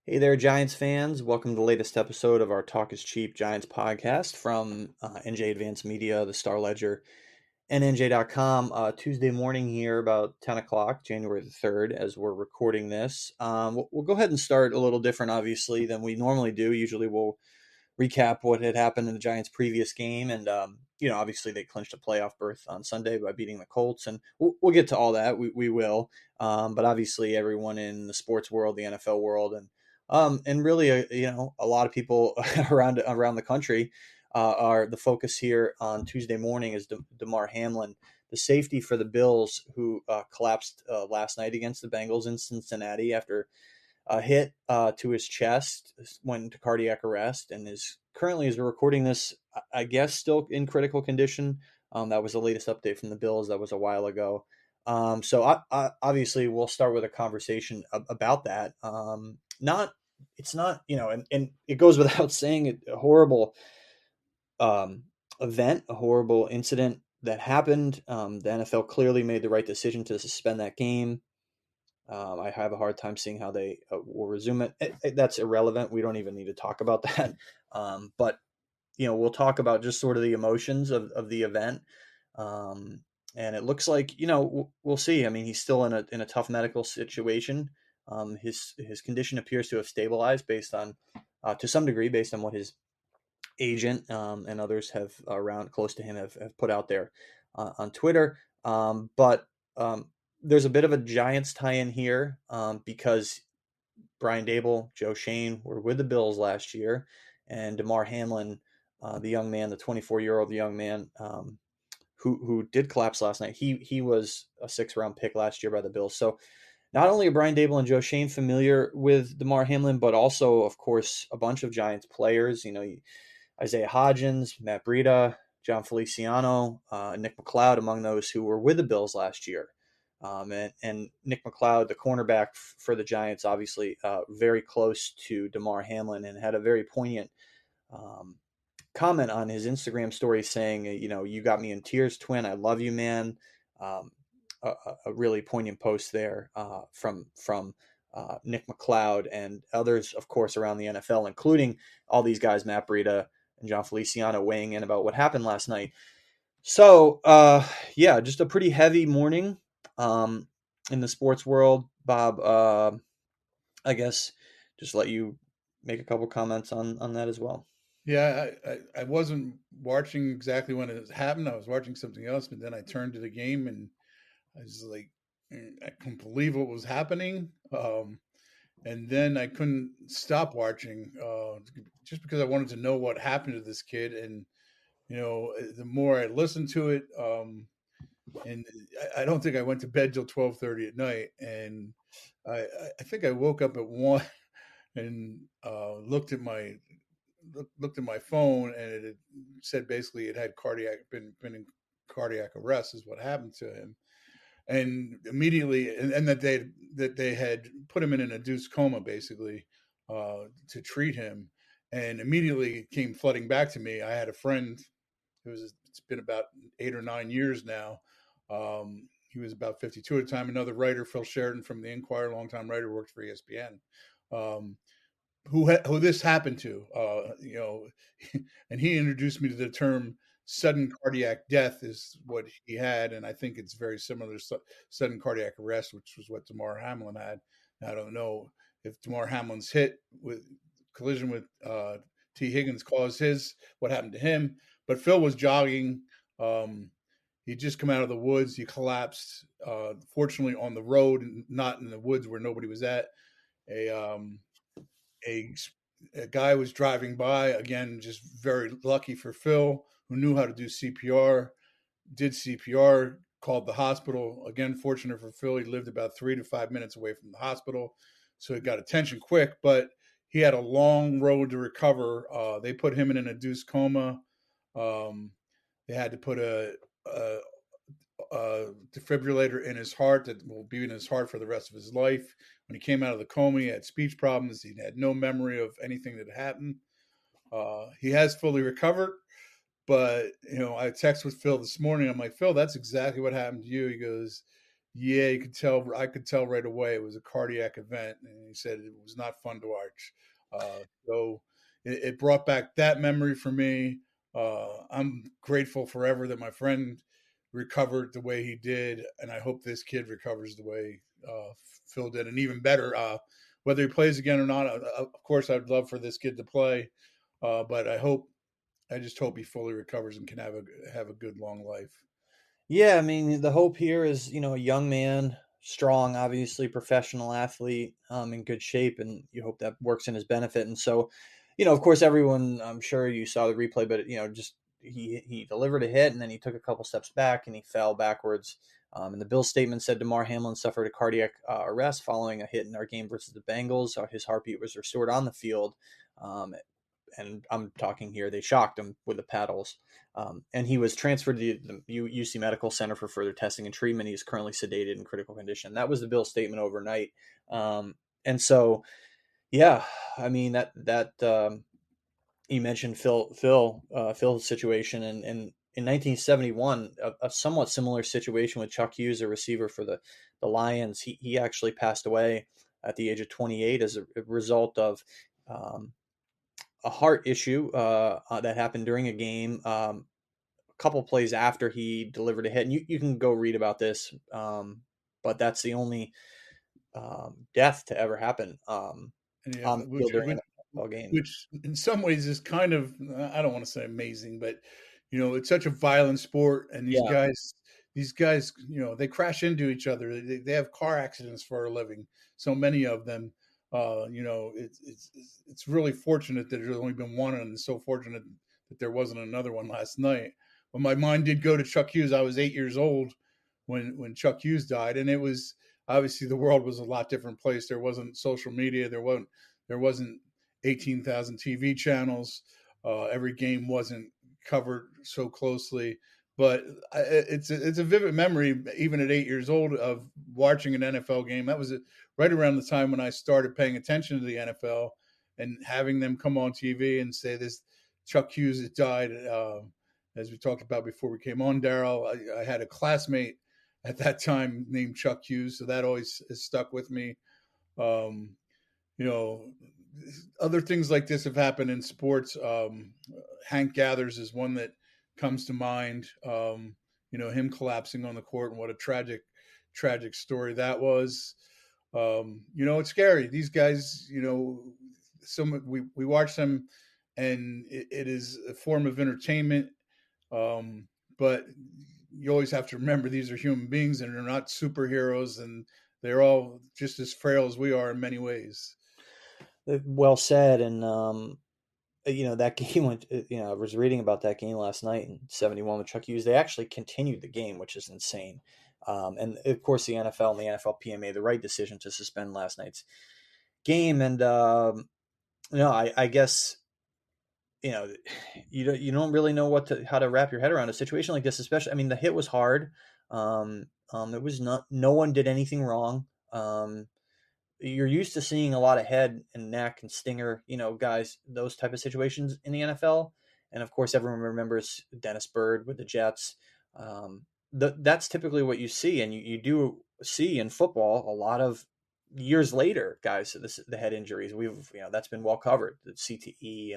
Hey there, Giants fans. Welcome to the latest episode of our Talk is Cheap Giants podcast from NJ Advanced Media, the Star Ledger, and NJ.com. Tuesday morning here, about 10 o'clock, January the 3rd, as we're recording this. We'll go ahead and start a little different, obviously, than we normally do. Usually we'll recap what had happened in the Giants' previous game. And, obviously they clinched a playoff berth on Sunday by beating the Colts. And we'll get to all that. We will. But obviously everyone in the sports world, the NFL world, and really, a lot of people around the country are the focus here on Tuesday morning is Damar Hamlin, the safety for the Bills, who collapsed last night against the Bengals in Cincinnati after a hit to his chest, went into cardiac arrest, and is currently, as we're recording this, I guess still in critical condition. That was the latest update from the Bills. That was a while ago. So obviously we'll start with a conversation about that. Not It's not, and it goes without saying, a horrible um, event, a horrible incident that happened. The NFL clearly made the right decision to suspend that game. I have a hard time seeing how they will resume it. That's irrelevant. We don't even need to talk about that. But we'll talk about just sort of the emotions of the event. Um, and it looks like we'll see. I mean, he's still in a tough medical situation. His condition appears to have stabilized based on to some degree based on what his agent and others have around close to him have put out there on Twitter. But there's a bit of a Giants tie-in here because Brian Dable, Joe Shane were with the Bills last year, and Damar Hamlin, the young man, the 24-year-old young man who did collapse last night, he was a sixth-round pick last year by the Bills. So not only are Brian Dable and Joe Shane familiar with Damar Hamlin, but also, of course, a bunch of Giants players. Isaiah Hodgins, Matt Breida, John Feliciano, Nick McLeod, among those who were with the Bills last year. And Nick McLeod, the cornerback for the Giants, obviously very close to Damar Hamlin, and had a very poignant um, comment on his Instagram story saying, you got me in tears, twin. I love you, man. Um, a really poignant post there from Nick McLeod and others, of course, around the NFL, including all these guys, Matt Breida and John Feliciano, weighing in about what happened last night. So, yeah, just a pretty heavy morning um, in the sports world. Bob, I guess just let you make a couple comments on that as well. Yeah, I wasn't watching exactly when it happened. I was watching something else, but then I turned to the game and I was like, I couldn't believe what was happening. And then I couldn't stop watching just because I wanted to know what happened to this kid. And, the more I listened to it, and I don't think I went to bed till 12:30 at night. And I, I think I woke up at 1 and looked at my phone, and it had said basically it had been in cardiac arrest is what happened to him. And immediately, and that they had put him in an induced coma basically to treat him. And immediately it came flooding back to me. I had a friend it's been about 8 or 9 years now. He was about 52 at the time. Another writer, Phil Sheridan from the Inquirer, longtime writer, worked for ESPN. Um, who this happened to, and he introduced me to the term sudden cardiac death is what he had, and I think it's very similar to sudden cardiac arrest, which was what Damar Hamlin had. I don't know if Damar Hamlin's hit with collision with T. Higgins caused what happened to him, but Phil was jogging. He'd just come out of the woods. He collapsed, fortunately on the road, not in the woods where nobody was at. A a, a guy was driving by, again, just very lucky for Phil, who knew how to do CPR, did CPR, called the hospital. Again, fortunate for Phil, he lived about 3 to 5 minutes away from the hospital, so he got attention quick, but he had a long road to recover. They put him in an induced coma. Um, they had to put a defibrillator in his heart that will be in his heart for the rest of his life. When he came out of the coma, he had speech problems. He had no memory of anything that happened. He has fully recovered, but I text with Phil this morning. I'm like, Phil, that's exactly what happened to you. He goes, yeah, you could tell. I could tell right away it was a cardiac event, and he said it was not fun to watch. So it brought back that memory for me. I'm grateful forever that my friend recovered the way he did, and I hope this kid recovers the way Phil did, and even better. Whether he plays again or not, of course, I'd love for this kid to play, but I just hope he fully recovers and can have a good long life. Yeah, I mean, the hope here is, a young man, strong, obviously professional athlete, in good shape, and you hope that works in his benefit. And so, of course, everyone, I'm sure you saw the replay, but just he delivered a hit and then he took a couple steps back and he fell backwards. And the Bill statement said Damar Hamlin suffered a cardiac arrest following a hit in our game versus the Bengals. His heartbeat was restored on the field. Um, and I'm talking here, they shocked him with the paddles. And he was transferred to the UC Medical Center for further testing and treatment. He is currently sedated in critical condition. That was the Bill statement overnight. And so, yeah, I mean that you mentioned Phil's situation, and in 1971, a somewhat similar situation with Chuck Hughes, a receiver for the Lions. He actually passed away at the age of 28 as a result of a heart issue that happened during a game. A couple plays after he delivered a hit, and you can go read about this. But that's the only death to ever happen And yeah, on the field during an NFL game. which in some ways is kind of, I don't want to say amazing, but it's such a violent sport, and these Yeah, guys, they crash into each other. They have car accidents for a living. So many of them. It's really fortunate that there's only been one, and it's so fortunate that there wasn't another one last night. But my mind did go to Chuck Hughes. I was 8 years old when Chuck Hughes died, and it was obviously the world was a lot different place. There wasn't social media. There wasn't 18,000 TV channels. Every game wasn't covered so closely, but it's a vivid memory, even at 8 years old, of watching an NFL game. That was right around the time when I started paying attention to the NFL and having them come on TV and say this Chuck Hughes has died. As we talked about before we came on, Daryl, I had a classmate at that time named Chuck Hughes, so that always has stuck with me. Um, you know, Other things like this have happened in sports. Hank Gathers is one that comes to mind. Him collapsing on the court, and what a tragic story that was. It's scary. These guys, we watch them, and it is a form of entertainment. But you always have to remember these are human beings, and they're not superheroes, and they're all just as frail as we are in many ways. well said. And that game went. I was reading about that game last night in '71 with Chuck Hughes. They actually continued the game, which is insane. And of course, the NFL and the NFLPA made the right decision to suspend last night's game. And I guess you don't really know how to wrap your head around a situation like this, especially. I mean, the hit was hard. It was not. No one did anything wrong. You're used to seeing a lot of head and neck and stinger, guys, those type of situations in the NFL. And of course, everyone remembers Dennis Byrd with the Jets. That's typically what you see, and you do see in football a lot of years later, guys. The head injuries that's been well covered, the CTE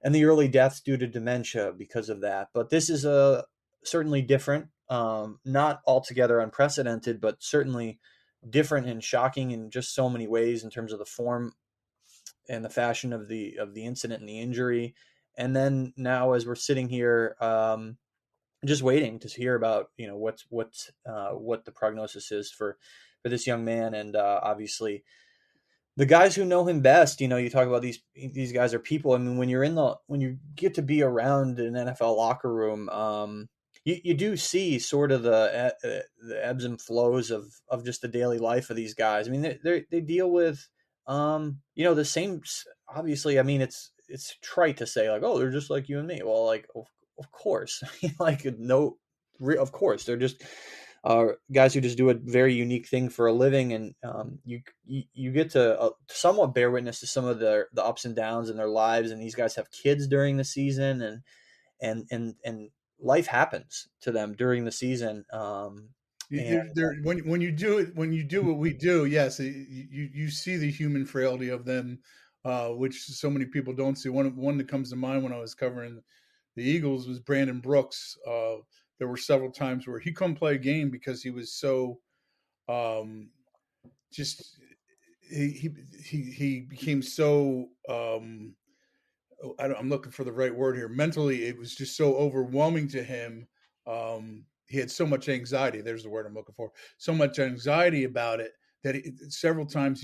and the early deaths due to dementia because of that. But this is certainly different, not altogether unprecedented, but certainly different and shocking in just so many ways in terms of the form and the fashion of the incident and the injury. And then now, as we're sitting here, just waiting to hear about what the prognosis is for this young man, and obviously the guys who know him best. You talk about these guys are people. I mean, when you get to be around an NFL locker room, you do see sort of the ebbs and flows of just the daily life of these guys. I mean, they deal with the same. Obviously, I mean, it's trite to say like, oh, they're just like you and me. Well, like of course, like no, of course they're just guys who just do a very unique thing for a living, and you get to somewhat bear witness to some of the ups and downs in their lives. And these guys have kids during the season, and life happens to them during the season. And When you do it, when you do what we do, yes, you see the human frailty of them, which so many people don't see. One that comes to mind when I was covering the Eagles was Brandon Brooks. There were several times where he couldn't play a game because he was so um, just he became so I'm looking for the right word here. Mentally, it was just so overwhelming to him. He had so much anxiety. There's the word I'm looking for. So much anxiety about it that several times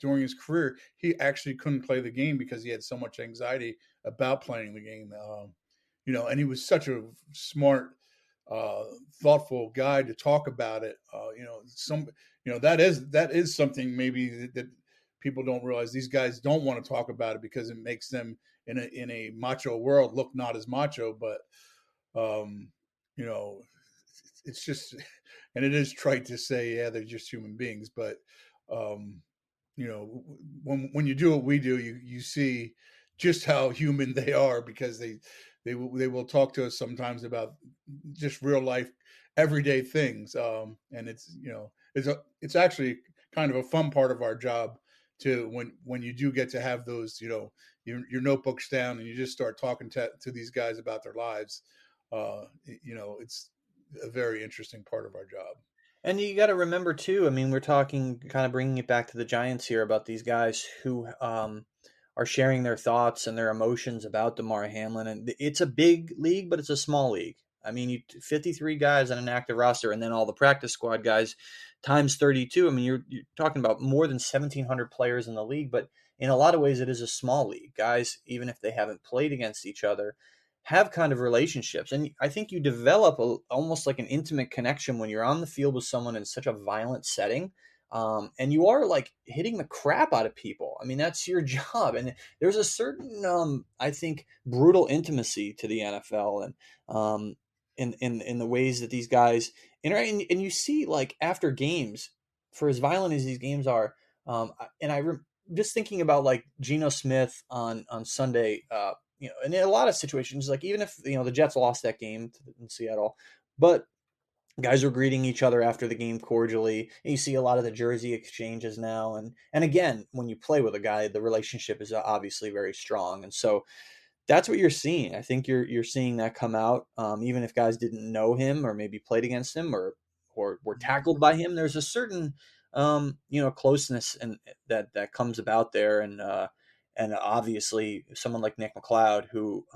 during his career, he actually couldn't play the game because he had so much anxiety about playing the game. And he was such a smart, uh, thoughtful guy to talk about it. That is something maybe that people don't realize. These guys don't want to talk about it because it makes them in a macho world look not as macho, but um, you know, it's just, and it is trite to say, yeah, they're just human beings, but um, when you do what we do, you see just how human they are because they will talk to us sometimes about just real life, everyday things, and it's actually kind of a fun part of our job to when you do get to have those your notebooks down and you just start talking to these guys about their lives. It's a very interesting part of our job. And you got to remember too. I mean, we're talking, kind of bringing it back to the Giants here, about these guys who are sharing their thoughts and their emotions about Damar Hamlin, and it's a big league, but it's a small league. I mean, 53 guys on an active roster, and then all the practice squad guys times 32. I mean, you're talking about more than 1,700 players in the league, but in a lot of ways, it is a small league. Guys, even if they haven't played against each other, have kind of relationships. And I think you develop almost like an intimate connection when you're on the field with someone in such a violent setting. And you are like hitting the crap out of people. I mean, that's your job. And there's a certain, I think, brutal intimacy to the NFL, and in the ways that these guys interact. And you see, like, after games, for as violent as these games are, and just thinking about like Geno Smith on Sunday, in a lot of situations, like even if the Jets lost that game in Seattle, but guys were greeting each other after the game cordially. And you see a lot of the jersey exchanges now, and again, when you play with a guy, the relationship is obviously very strong, and so that's what you're seeing. I think you're seeing that come out, even if guys didn't know him or maybe played against him or were tackled by him. There's a certain closeness and that comes about there, and obviously someone like Nick McLeod, who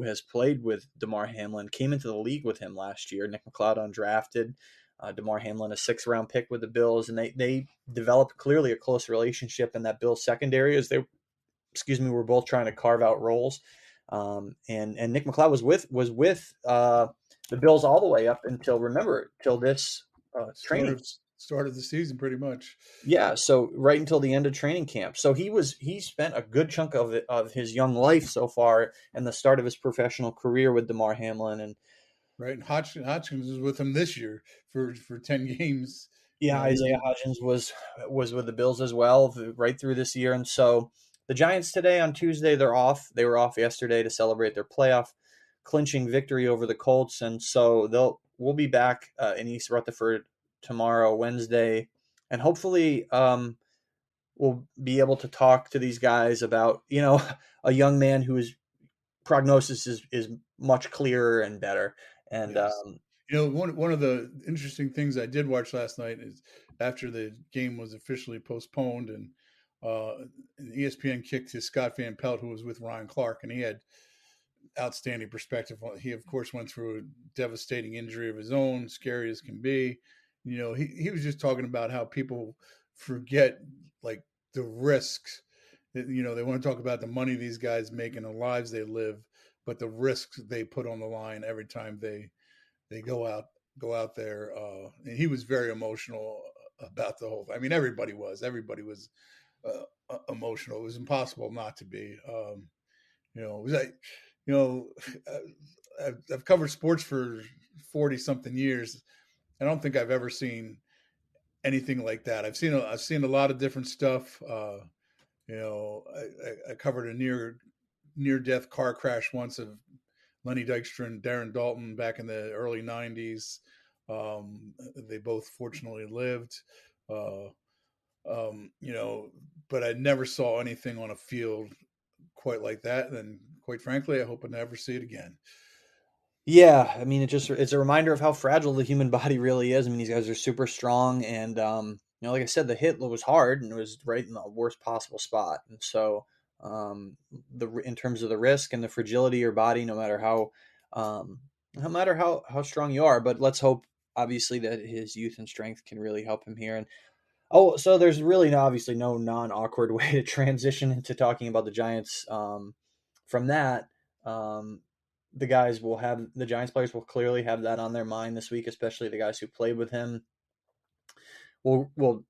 has played with Damar Hamlin, came into the league with him last year. Nick McLeod undrafted, Damar Hamlin a 6th-round pick with the Bills, and they developed clearly a close relationship in that Bills secondary as they, were both trying to carve out roles. And Nick McLeod was with the Bills all the way up until, remember, till this Start training. of start of the season, pretty much. Yeah, so right until the end of training camp. So he spent a good chunk of his young life so far, and the start of his professional career, with Damar Hamlin. And Right, and Hodgkins was with him this year for 10 games. yeah, He was Isaiah Hodgins was with the Bills as well, right through this year. And so the Giants today, on Tuesday, they're off. They were off yesterday to celebrate their playoff clinching victory over the Colts, and so we'll be back in East Rutherford tomorrow, Wednesday, and hopefully we'll be able to talk to these guys about a young man whose prognosis is much clearer and better. And yes. One of the interesting things I did watch last night is after the game was officially postponed uh, and ESPN kicked to Scott Van Pelt, who was with Ryan Clark, and he had outstanding perspective. He, of course, went through a devastating injury of his own, scary as can be. He was just talking about how people forget, like, the risks. They want to talk about the money these guys make and the lives they live, but the risks they put on the line every time they go out there. And he was very emotional about the whole. I mean, everybody was emotional. It was impossible not to be. It was like, you know, I've covered sports for 40 something years. I don't think I've ever seen anything like that. I've seen a lot of different stuff. I covered a near death car crash once of Lenny Dykstra and Darren Dalton back in the early '90s. They both fortunately lived. Uh, but I never saw anything on a field quite like that. And quite frankly, I hope I never see it again. Yeah, I mean, it's a reminder of how fragile the human body really is. I mean, these guys are super strong, and like I said, the hit was hard and it was right in the worst possible spot. And so, the in terms of the risk and the fragility of your body, no matter how strong you are, but let's hope obviously that his youth and strength can really help him here. And oh, so there's really obviously no non-awkward way to transition into talking about the Giants. From that, um, the Giants players will clearly have that on their mind this week, especially the guys who played with him. Well,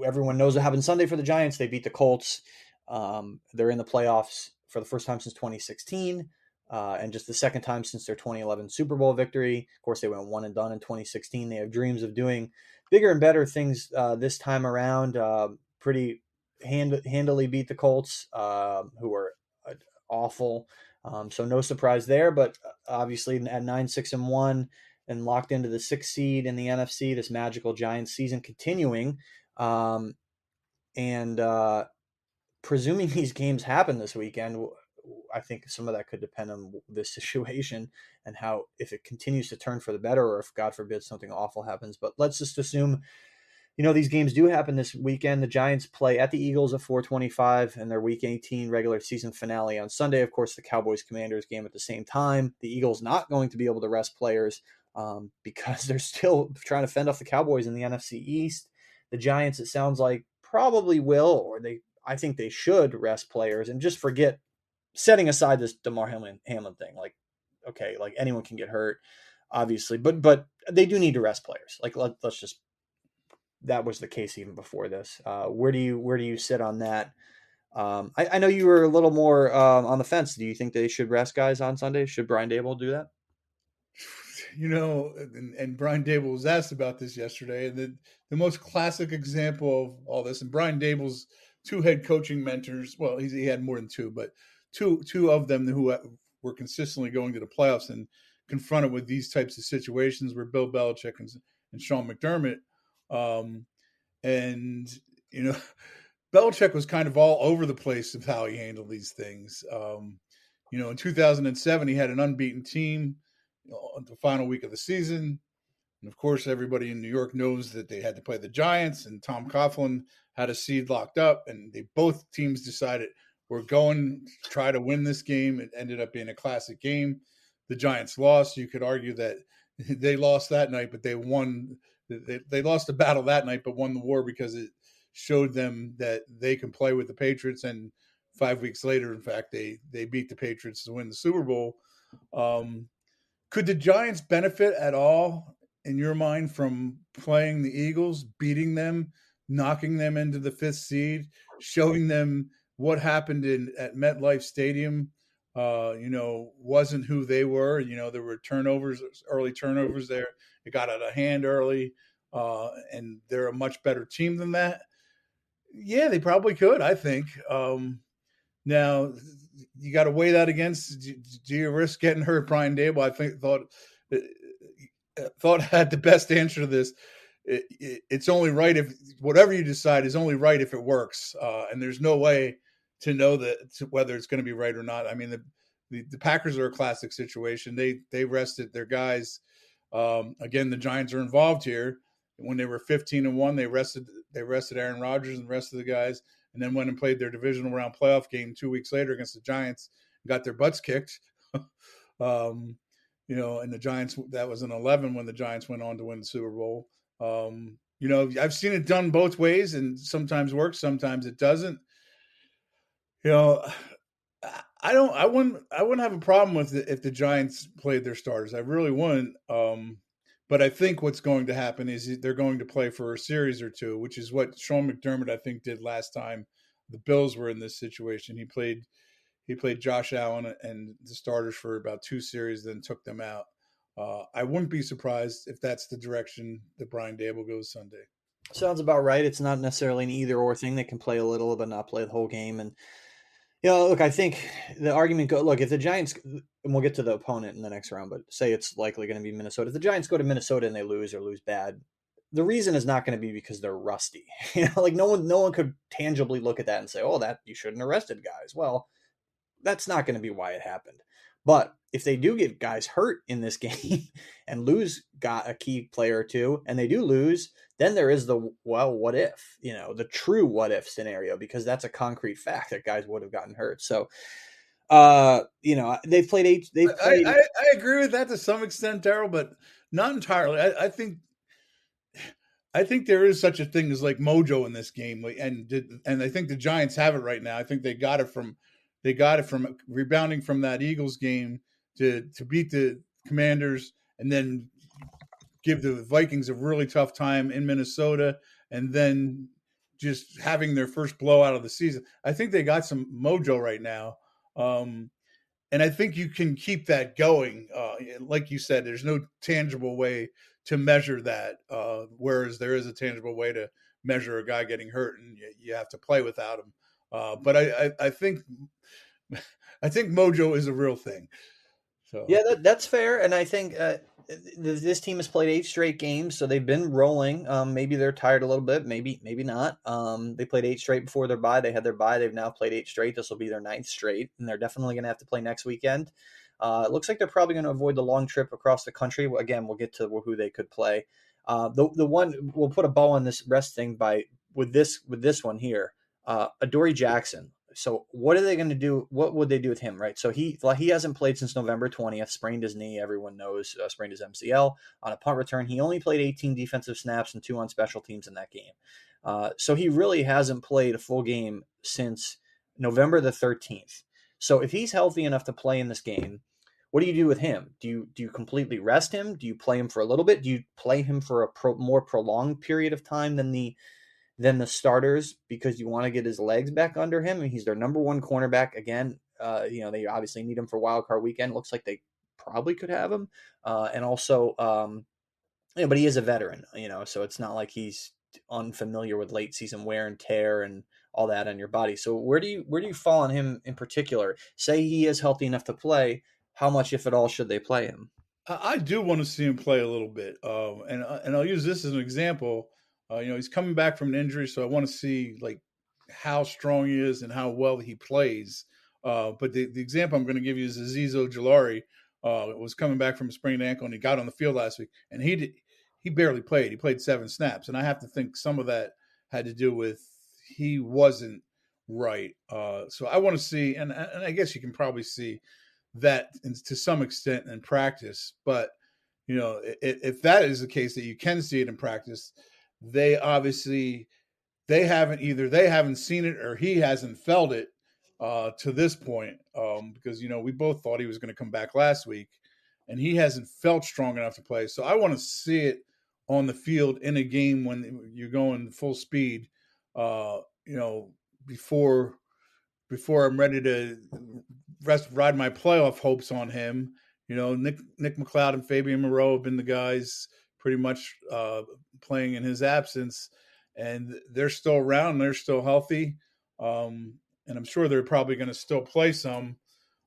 everyone knows what happened Sunday for the Giants. They beat the Colts. They're in the playoffs for the first time since 2016, and just the second time since their 2011 Super Bowl victory. Of course, they went one and done in 2016. They have dreams of doing bigger and better things this time around. Pretty handily beat the Colts, who were awful. So no surprise there, but obviously at 9-6-1 and locked into the 6th seed in the NFC, this magical Giants season continuing. And presuming these games happen this weekend, I think some of that could depend on this situation and how, if it continues to turn for the better, or if God forbid something awful happens. But let's just assume, these games do happen this weekend. The Giants play at the Eagles at 4:25 and their Week 18 regular season finale on Sunday. Of course, the Cowboys-Commanders game at the same time. The Eagles not going to be able to rest players because they're still trying to fend off the Cowboys in the NFC East. The Giants, it sounds like, probably will, or I think they should rest players and just forget, setting aside this Damar Hamlin thing. Like, okay, like anyone can get hurt, obviously, but they do need to rest players. Like, let's just, that was the case even before this. Where do you sit on that? I know you were a little more on the fence. Do you think they should rest guys on Sunday? Should Brian Dable do that? And Brian Dable was asked about this yesterday, and the most classic example of all this, and Brian Dable's two head coaching mentors, well, he had more than two, but two of them who were consistently going to the playoffs and confronted with these types of situations were Bill Belichick and Sean McDermott. Um, and, you know, Belichick was kind of all over the place of how he handled these things. In 2007, he had an unbeaten team the final week of the season. And of course, everybody in New York knows that they had to play the Giants, and Tom Coughlin had a seed locked up, and both teams decided we're going to try to win this game. It ended up being a classic game. The Giants lost. You could argue that they lost that night, but they won. They lost the battle that night, but won the war because it showed them that they can play with the Patriots. And 5 weeks later, in fact, they beat the Patriots to win the Super Bowl. Could the Giants benefit at all, in your mind, from playing the Eagles, beating them, knocking them into the 5th seed, showing them what happened at MetLife Stadium? Wasn't who they were. There were early turnovers there. It got out of hand early, and they're a much better team than that. Yeah, they probably could, I think. Now, you got to weigh that against. Do you risk getting hurt? Brian Dable, I think, thought had the best answer to this. It's only right if whatever you decide is only right if it works, and there's no way to know whether it's going to be right or not. I mean, the Packers are a classic situation. They rested their guys. Again, the Giants are involved here. When they were 15-1, they rested Aaron Rodgers and the rest of the guys, and then went and played their divisional round playoff game 2 weeks later against the Giants, got their butts kicked. And the Giants, that was in 11 when the Giants went on to win the Super Bowl. I've seen it done both ways, and sometimes works, sometimes it doesn't. I wouldn't have a problem with it if the Giants played their starters. I really wouldn't. But I think what's going to happen is they're going to play for a series or two, which is what Sean McDermott, I think, did last time the Bills were in this situation. He played Josh Allen and the starters for about 2 series, then took them out. I wouldn't be surprised if that's the direction that Brian Dable goes Sunday. Sounds about right. It's not necessarily an either or thing. They can play a little but not play the whole game. And Look, I think the argument look, if the Giants, and we'll get to the opponent in the next round, but say it's likely going to be Minnesota. If the Giants go to Minnesota and they lose or lose bad, the reason is not going to be because they're rusty. Like no one could tangibly look at that and say, "Oh, that you shouldn't have arrested guys." Well, that's not going to be why it happened. But if they do get guys hurt in this game and lose got a key player or two, and they do lose, then there is the what if, the true what if scenario, because that's a concrete fact that guys would have gotten hurt. So, they've played eight. They've played. I agree with that to some extent, Daryl, but not entirely. I think there is such a thing as like mojo in this game, and I think the Giants have it right now. I think they got it from rebounding from that Eagles game to beat the Commanders, and then give the Vikings a really tough time in Minnesota, and then just having their first blowout of the season. I think they got some mojo right now. And I think you can keep that going. Like you said, there's no tangible way to measure that, whereas there is a tangible way to measure a guy getting hurt, and you have to play without him. But I think I think mojo is a real thing. So Yeah, that's fair, and I think this team has played 8 straight games, so they've been rolling. Maybe they're tired a little bit, maybe not. They played 8 straight before their bye. They had their bye. They've now played 8 straight. This will be their ninth straight, and they're definitely going to have to play next weekend. It looks like they're probably going to avoid the long trip across the country. Again, we'll get to who they could play. The one we'll put a bow on this rest thing with this one here. Adoree Jackson. So what are they going to do? What would they do with him, right? So he hasn't played since November 20th, sprained his knee. Everyone knows, sprained his MCL on a punt return. He only played 18 defensive snaps and 2 on special teams in that game. So he really hasn't played a full game since November the 13th. So if he's healthy enough to play in this game, what do you do with him? Do you completely rest him? Do you play him for a little bit? Do you play him for a more prolonged period of time than the starters, because you want to get his legs back under him? And he's their number one cornerback again. They obviously need him for wild card weekend. Looks like they probably could have him, and also, but he is a veteran, so it's not like he's unfamiliar with late season wear and tear and all that on your body. So where do you fall on him in particular? Say he is healthy enough to play. How much, if at all, should they play him? I do want to see him play a little bit, and I'll use this as an example. He's coming back from an injury, so I want to see like how strong he is and how well he plays. But the example I'm going to give you is Azeez Ojulari. Was coming back from a sprained ankle, and he got on the field last week, and he barely played. He played 7 snaps, and I have to think some of that had to do with he wasn't right. So I want to see, and I guess you can probably see that to some extent in practice. But if that is the case, that you can see it in practice, they obviously they haven't seen it, or he hasn't felt it to this point, because we both thought he was going to come back last week, and he hasn't felt strong enough to play. So I want to see it on the field in a game when you're going full speed, uh, you know, before I'm ready to ride my playoff hopes on him. Nick McLeod and Fabian Moreau have been the guys pretty much playing in his absence, and they're still around. They're still healthy, and I'm sure they're probably going to still play some.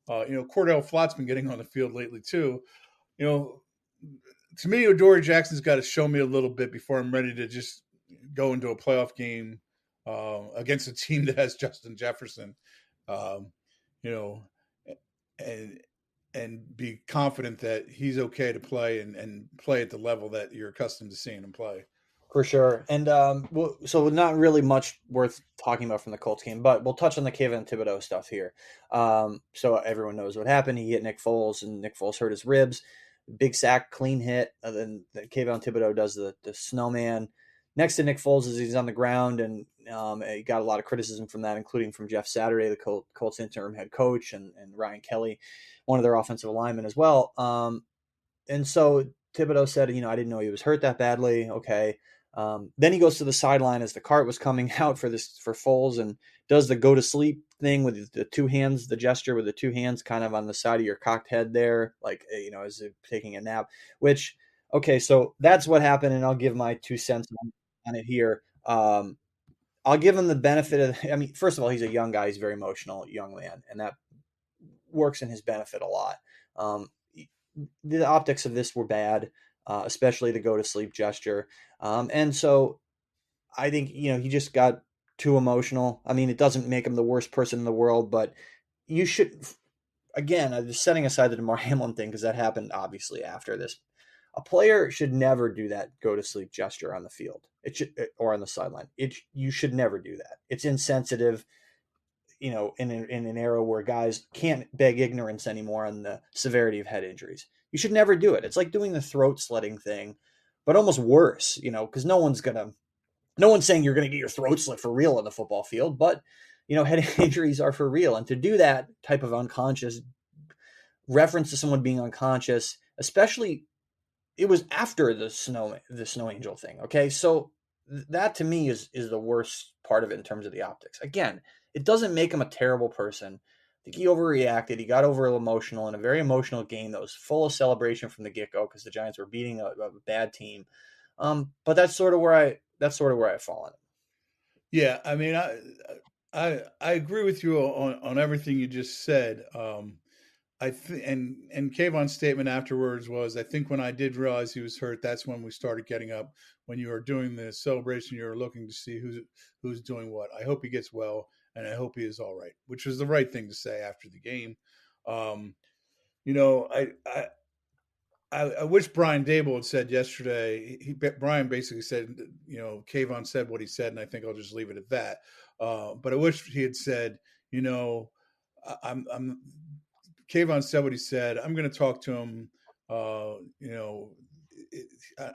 Cordell Flott's been getting on the field lately too. You know, to me, Adoree Jackson's got to show me a little bit before I'm ready to just go into a playoff game against a team that has Justin Jefferson. Um, you know, and be confident that he's okay to play and play at the level that you're accustomed to seeing him play. For sure. And so not really much worth talking about from the Colts game, but we'll touch on the Kayvon Thibodeaux stuff here. So everyone knows what happened. He hit Nick Foles, and Nick Foles hurt his ribs. Big sack, clean hit. And then Kayvon Thibodeaux does the snowman next to Nick Foles as he's on the ground, and he got a lot of criticism from that, including from Jeff Saturday, the Colts interim head coach, and Ryan Kelly, one of their offensive linemen as well. And so Thibodeaux said, I didn't know he was hurt that badly. Okay. Then he goes to the sideline as the cart was coming out for Foles, and does the go to sleep thing with the 2 hands, the gesture with the 2 hands kind of on the side of your cocked head there, like, as if taking a nap, which, okay, so that's what happened. And I'll give my 2 cents on it here. I'll give him the benefit of. I mean, first of all, he's a young guy. He's a very emotional young man, and that works in his benefit a lot. Um, the optics of this were bad, especially the go to sleep gesture, and so I think he just got too emotional. I mean, it doesn't make him the worst person in the world, but you should again, just setting aside the Damar Hamlin thing because that happened obviously after this. A player should never do that go to sleep gesture on the field. It should or on the sideline. You should never do that. It's insensitive. In an era where guys can't beg ignorance anymore on the severity of head injuries. You should never do it. It's like doing the throat slitting thing, but almost worse. Because no one's saying you're gonna get your throat slit for real on the football field, but head injuries are for real, and to do that type of unconscious reference to someone being unconscious, especially it was after the snow angel thing. Okay, so that to me is the worst part of it in terms of the optics. Again, it doesn't make him a terrible person. I think he overreacted. He got over emotional in a very emotional game that was full of celebration from the get go because the Giants were beating a bad team. But that's sort of where I fall on it. Yeah, I mean, I agree with you on everything you just said. I think, and Kayvon's statement afterwards was, I think when I did realize he was hurt, that's when we started getting up. When you were doing the celebration, you were looking to see who's doing what. I hope he gets well, and I hope he is all right, which was the right thing to say after the game. Um, you know, I wish Brian Dable had said yesterday. Brian basically said, Kayvon said what he said, and I think I'll just leave it at that. But I wish he had said, you know, I'm Kayvon said what he said. I'm going to talk to him.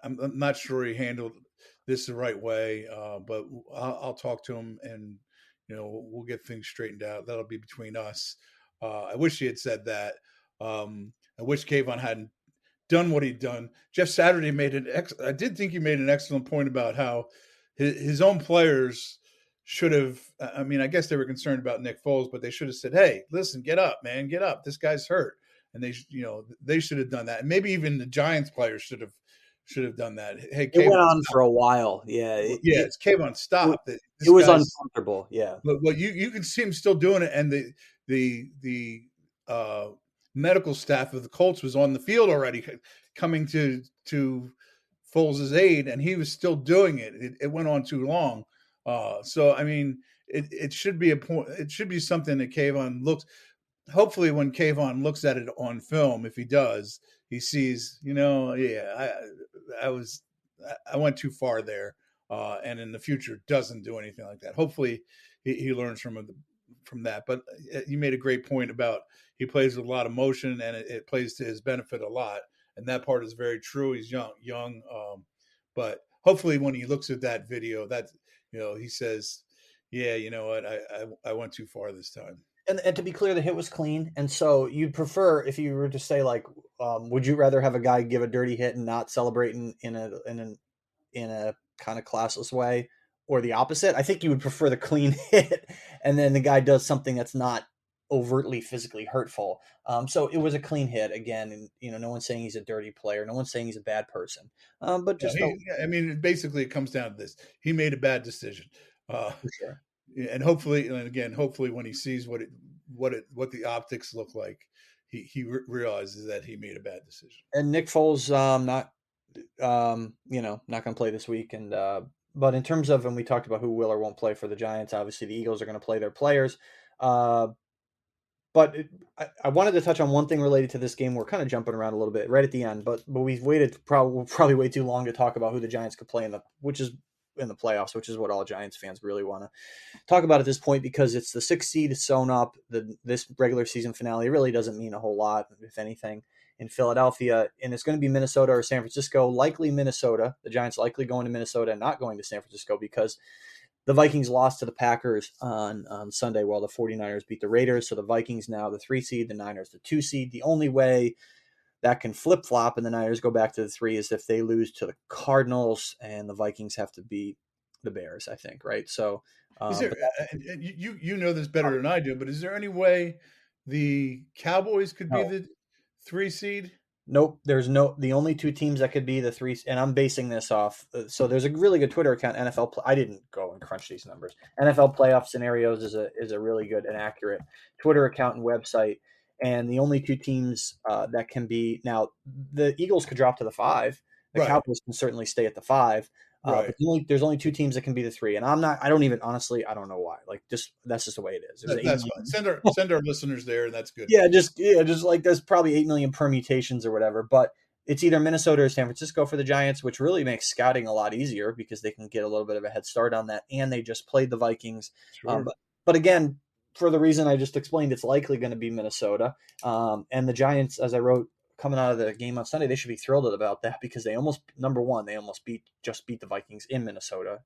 I'm not sure he handled this the right way, but I'll talk to him, and we'll get things straightened out. That'll be between us. I wish he had said that. I wish Kayvon hadn't done what he'd done. Jeff Saturday I did think he made an excellent point about how his own players should have. I mean, I guess they were concerned about Nick Foles, but they should have said, "Hey, listen, get up, man, get up. This guy's hurt." And they should have done that. And maybe even the Giants players should have done that. Hey, It went Kayvon, on stop. for a while. Yeah, Well, yeah, it's Kayvon, it, stop. it This was guy's. uncomfortable. Yeah. But you can see him still doing it, and the medical staff of the Colts was on the field already, coming to Foles' aid, and he was still doing it. It went on too long. So I mean, it should be a point. It should be something that Kayvon looks. Hopefully, when Kayvon looks at it on film, if he does, he sees, yeah, I went too far there, and in the future doesn't do anything like that. Hopefully, he learns from that. But you made a great point about he plays with a lot of motion, and it plays to his benefit a lot, and that part is very true. He's young, but hopefully, when he looks at that video, that he says, "Yeah, you know what, I went too far this time." And to be clear, the hit was clean. And so you'd prefer if you were to say like, would you rather have a guy give a dirty hit and not celebrate in a kind of classless way, or the opposite? I think you would prefer the clean hit, and then the guy does something that's not overtly physically hurtful. So it was a clean hit again, and no one's saying he's a dirty player, no one's saying he's a bad person, but No, just a, I mean, basically, it comes down to this: he made a bad decision, uh, for sure. and hopefully, when he sees what the optics look like, he realizes that he made a bad decision. And Nick Foles, not going to play this week. And but in terms of, and we talked about who will or won't play for the Giants. Obviously, the Eagles are going to play their players. Uh, but I wanted to touch on one thing related to this game. We're kind of jumping around a little bit right at the end, but we've waited probably way too long to talk about who the Giants could play in the playoffs, which is what all Giants fans really want to talk about at this point because it's the sixth seed sewn up. This regular season finale really doesn't mean a whole lot, if anything, in Philadelphia, and it's going to be Minnesota or San Francisco. Likely Minnesota. The Giants likely going to Minnesota and not going to San Francisco because the Vikings lost to the Packers on Sunday while the 49ers beat the Raiders. So the Vikings now the 3 seed, the Niners the 2 seed. The only way that can flip flop and the Niners go back to the 3 is if they lose to the Cardinals and the Vikings have to beat the Bears, I think, right? So, Is there? but And you know this better than I do, but is there any way the Cowboys could be no, the 3 seed? Nope. The only two teams that could be the three, and I'm basing this off. So there's a really good Twitter account, I didn't go and crunch these numbers. NFL playoff scenarios is a really good and accurate Twitter account and website. And the only two teams that can be now, the Eagles could drop to the five. The Right, Cowboys can certainly stay at the five. right. But there's only two teams that can be the three. And I don't even, honestly, I don't know why. Like, just, that's just the way it is. There's 8 That's fine. million. Send our listeners there, and that's good. Yeah, just like there's probably 8 million permutations or whatever, but it's either Minnesota or San Francisco for the Giants, which really makes scouting a lot easier because they can get a little bit of a head start on that, and they just played the Vikings. Sure. But again, for the reason I just explained, it's likely going to be Minnesota, and the Giants, as I wrote coming out of the game on Sunday, they should be thrilled about that because they almost number one, they almost beat the Vikings in Minnesota,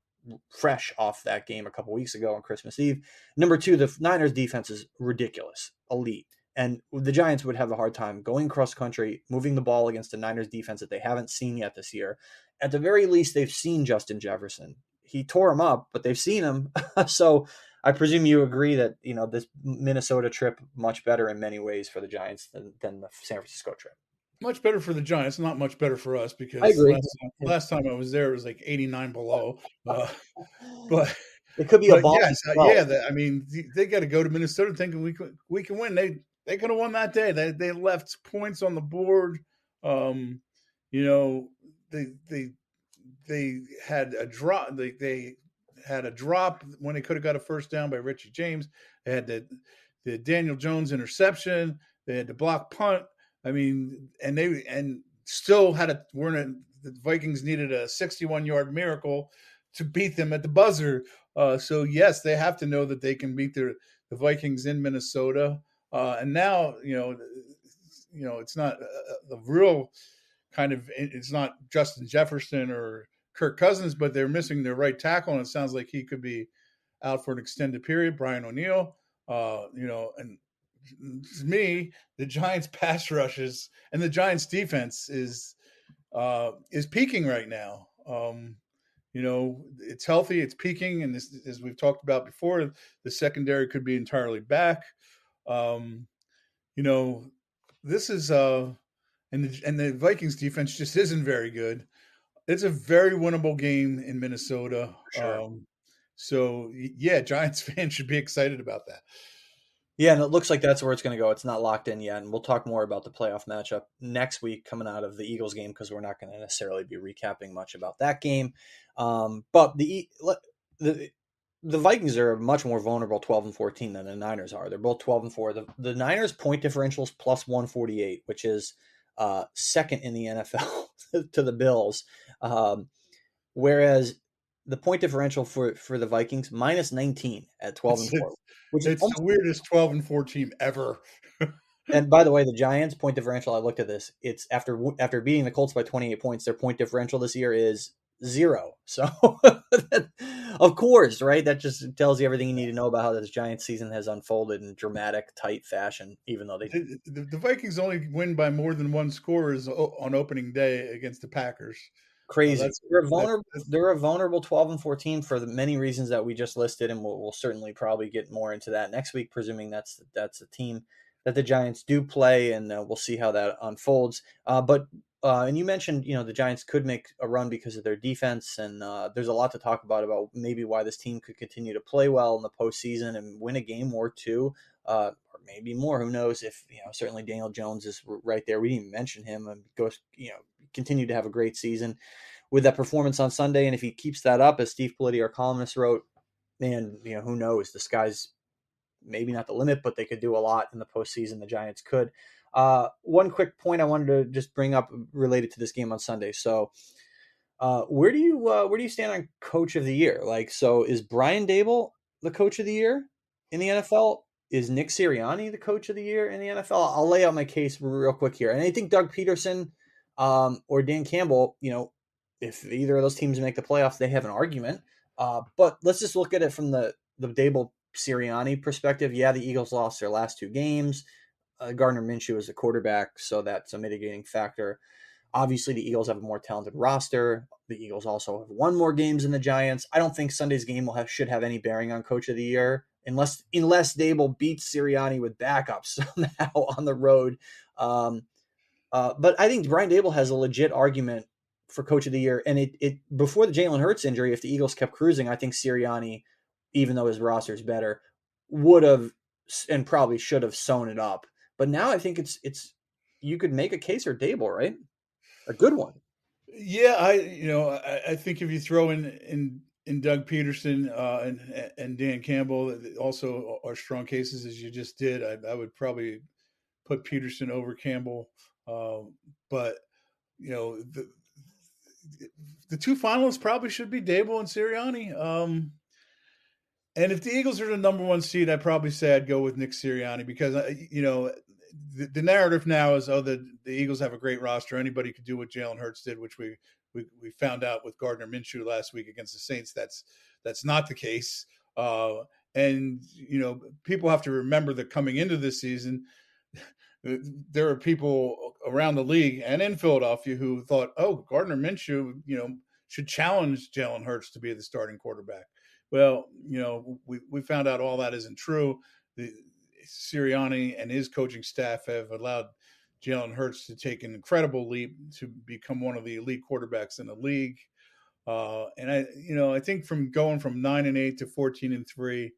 fresh off that game a couple weeks ago on Christmas Eve. Number two, the Niners defense is ridiculous, elite. And the Giants would have a hard time going cross country, moving the ball against the Niners defense that they haven't seen yet this year. At the very least, they've seen Justin Jefferson. He tore him up, but they've seen him. So I presume you agree that, this Minnesota trip much better in many ways for the Giants than the San Francisco trip. Much better for the Giants, not much better for us I because agree. last time I was there, it was like 89 below. But It could be a but ball. yes, yeah. I mean, they got to go to Minnesota thinking we can win. They could have won that day. They left points on the board. Um, you know, they had a drop. They had a drop when they could have got a first down by Richie James. They had the Daniel Jones interception. They had the block punt. I mean, and still had the Vikings needed a 61-yard miracle to beat them at the buzzer. So yes, they have to know that they can beat the Vikings in Minnesota. And now it's not the real kind of, it's not Justin Jefferson or Kirk Cousins, but they're missing their right tackle, and it sounds like he could be out for an extended period. Brian O'Neill, and to me, the Giants' pass rushes and the Giants' defense is peaking right now. It's healthy, it's peaking, and this, as we've talked about before, the secondary could be entirely back. Um, this is and the Vikings defense just isn't very good. It's a very winnable game in Minnesota. For sure. So yeah, Giants fans should be excited about that. Yeah, and it looks like that's where it's going to go. It's not locked in yet, and we'll talk more about the playoff matchup next week coming out of the Eagles game because we're not going to necessarily be recapping much about that game. But the the Vikings are much more vulnerable 12-14 than the Niners are. They're both 12-4. The Niners point differential is plus 148, which is second in the NFL to the Bills. Whereas the point differential for the Vikings minus 19 at 12 It's and it's, 4, which is it's the almost. weirdest 12-4 team ever. And by the way, the Giants point differential, I looked at this. It's after beating the Colts by 28 points, their point differential this year is 0. So, of course, right? That just tells you everything you need to know about how this Giants season has unfolded in dramatic, tight fashion. Even though they The Vikings only win by more than one score is on opening day against the Packers. crazy, That's they're a that. vulnerable. They're a vulnerable 12-14 for the many reasons that we just listed, and we'll certainly probably get more into that next week, presuming that's a team that the Giants do play, and we'll see how that unfolds. And you mentioned, the Giants could make a run because of their defense, and there's a lot to talk about maybe why this team could continue to play well in the postseason and win a game or two, or maybe more. Who knows? If certainly Daniel Jones is right there. We didn't even mention him, and goes, continue to have a great season with that performance on Sunday. And if he keeps that up, as Steve Politi, our columnist, wrote, man, who knows? The sky's maybe not the limit, but they could do a lot in the postseason. The Giants could. One quick point I wanted to just bring up related to this game on Sunday. So, where do you stand on Coach of the Year? Like, so is Brian Dable the Coach of the Year in the NFL? Is Nick Sirianni the Coach of the Year in the NFL? I'll lay out my case real quick here, and I think Doug Peterson or Dan Campbell, if either of those teams make the playoffs, they have an argument. But let's just look at it from the Dable Sirianni perspective. Yeah, the Eagles lost their last two games. Gardner Minshew is the quarterback, so that's a mitigating factor. Obviously, the Eagles have a more talented roster. The Eagles also have won more games than the Giants. I don't think Sunday's game should have any bearing on Coach of the Year unless Dable beats Sirianni with backups somehow on the road. But I think Brian Dable has a legit argument for Coach of the Year. And it before the Jalen Hurts injury, if the Eagles kept cruising, I think Sirianni, even though his roster is better, would have and probably should have sewn it up. But now I think it's you could make a case for Dable, right? A good one. Yeah, I think if you throw in Doug Peterson and Dan Campbell, also are strong cases as you just did. I would probably put Peterson over Campbell, but you know the two finalists probably should be Dable and Sirianni. And if the Eagles are the number one seed, I'd probably say I'd go with Nick Sirianni because the narrative now is the Eagles have a great roster. Anybody could do what Jalen Hurts did, which we found out with Gardner Minshew last week against the Saints. That's not the case. And people have to remember that coming into this season, there are people around the league and in Philadelphia who thought, "Oh, Gardner Minshew, should challenge Jalen Hurts to be the starting quarterback." Well, we found out all that isn't true. The Sirianni and his coaching staff have allowed Jalen Hurts to take an incredible leap to become one of the elite quarterbacks in the league. And I think from going from 9-8 to 14-3,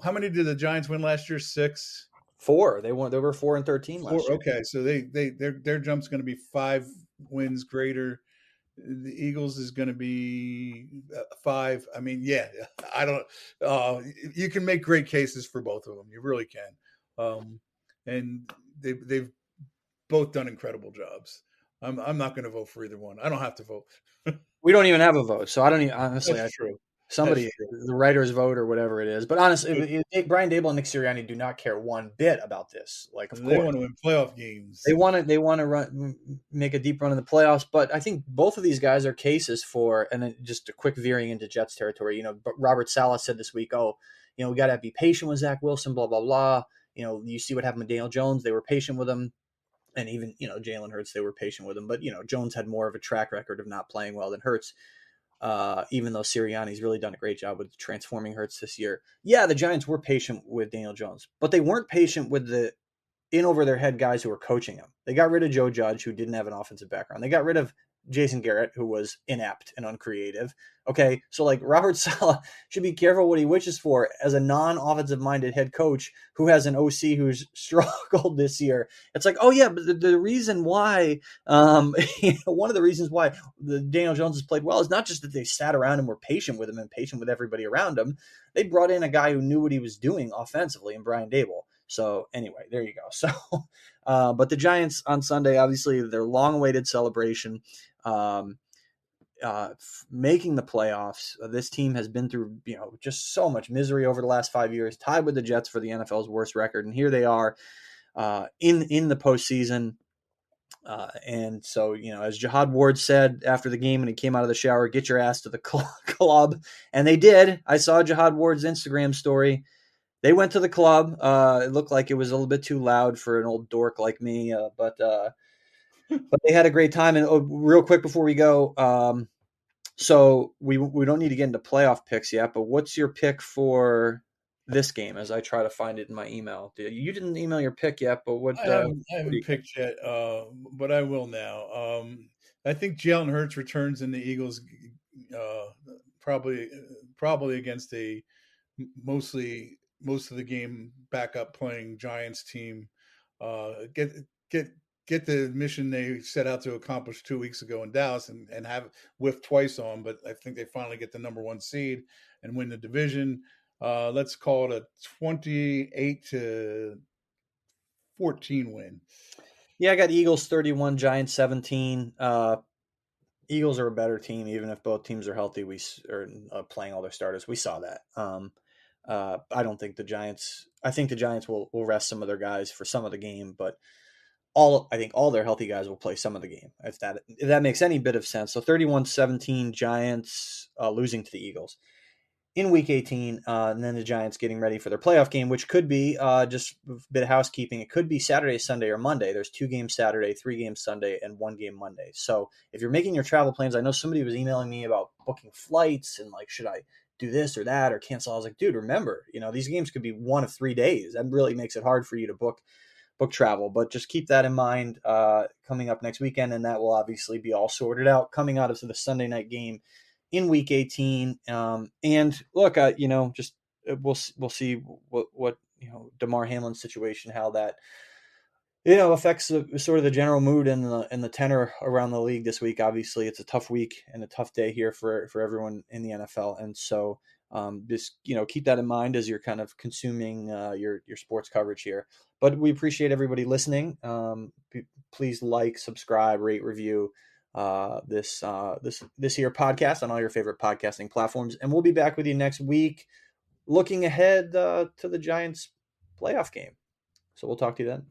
how many did the Giants win last year? 6. 4. They won. They were 4-13 last 4. year. Okay, so their jump's going to be 5 wins greater. The Eagles is going to be 5. I mean, yeah, I don't. You can make great cases for both of them. You really can. And they've both done incredible jobs. I'm not going to vote for either one. I don't have to vote. We don't even have a vote, so I don't even honestly. That's true. That's Somebody, true. the writer's vote or whatever it is. But honestly, Brian Dable and Nick Sirianni do not care one bit about this. Like, of They course, want to win playoff games. they want to make a deep run in the playoffs. But I think both of these guys are cases for, and then just a quick veering into Jets territory. But Robert Saleh said this week, "Oh, we got to be patient with Zach Wilson." Blah blah blah. You see what happened with Daniel Jones. They were patient with him. And even, Jalen Hurts, they were patient with him. But, Jones had more of a track record of not playing well than Hurts. Even though Sirianni's really done a great job with transforming Hurts this year. Yeah, the Giants were patient with Daniel Jones, but they weren't patient with the in over their head guys who were coaching him. They got rid of Joe Judge, who didn't have an offensive background. They got rid of Jason Garrett, who was inept and uncreative. Okay, so like Robert Saleh should be careful what he wishes for as a non-offensive minded head coach who has an OC who's struggled this year. It's like, oh yeah, but the reason why, one of the reasons why the Daniel Jones has played well is not just that they sat around and were patient with him and patient with everybody around him. They brought in a guy who knew what he was doing offensively in Brian Dable. So anyway, there you go. So, but the Giants on Sunday, obviously, their long-awaited celebration, making the playoffs. This team has been through, just so much misery over the last 5 years, tied with the Jets for the NFL's worst record, and here they are in the postseason. And so, as Jihad Ward said after the game when he came out of the shower, get your ass to the club, and they did. I saw Jihad Ward's Instagram story. They went to the club. It looked like it was a little bit too loud for an old dork like me, but they had a great time. And real quick before we go, so we don't need to get into playoff picks yet. But what's your pick for this game? As I try to find it in my email, you didn't email your pick yet, but what? I What do you haven't think? picked yet, but I will now. I think Jalen Hurts returns in the Eagles, uh, probably probably against a mostly most of the game backup playing Giants team. Get get get the mission they set out to accomplish 2 weeks ago in Dallas and have whiffed twice on, but I think they finally get the number one seed and win the division. Let's call it a 28-14 win. Yeah, I got Eagles 31, Giants 17. Eagles are a better team, even if both teams are healthy. We are playing all their starters. We saw that. I don't think the Giants. I think the Giants will rest some of their guys for some of the game, but I think all their healthy guys will play some of the game. If that makes any bit of sense. So 31-17 Giants losing to the Eagles in Week 18, and then the Giants getting ready for their playoff game, which could be just a bit of housekeeping. It could be Saturday, Sunday, or Monday. There's 2 games Saturday, 3 games Sunday, and 1 game Monday. So if you're making your travel plans, I know somebody was emailing me about booking flights and like, should I do this or that or cancel? I was like, dude, remember, these games could be 1 of 3 days. That really makes it hard for you to book book travel. But just keep that in mind coming up next weekend, and that will obviously be all sorted out coming out of the Sunday night game in Week 18. And look, just we'll see what Damar Hamlin's situation, how that affects sort of the general mood and the tenor around the league this week. Obviously, it's a tough week and a tough day here for everyone in the NFL, and so just keep that in mind as you're kind of consuming your sports coverage here. But we appreciate everybody listening. Please subscribe, rate, review this here podcast on all your favorite podcasting platforms, and we'll be back with you next week, looking ahead to the Giants playoff game. So we'll talk to you then.